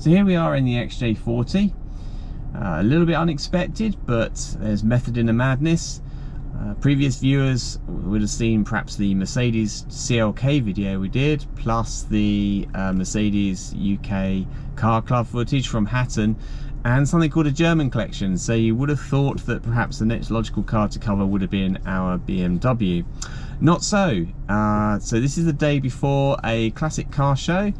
So here we are in the XJ40. A little bit unexpected, but there's method in the madness. Previous viewers would have seen perhaps the Mercedes CLK video we did, plus the Mercedes UK car club footage from Hatton, and something called a German collection. So you would have thought that perhaps the next logical car to cover would have been our BMW. Not so. So this is the day before a classic car show.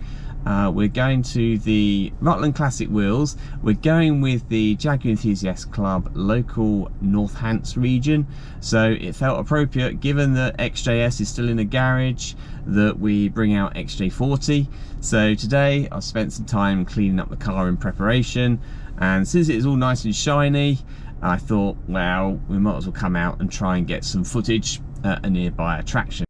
We're going to the Rutland Classic Wheels. We're going with the Jaguar Enthusiasts Club local Northants region, so it felt appropriate, given that XJS is still in the garage, that we bring out XJ40. So today I've spent some time cleaning up the car in preparation, and since it's all nice and shiny, I thought, well, we might as well come out and try and get some footage at a nearby attraction.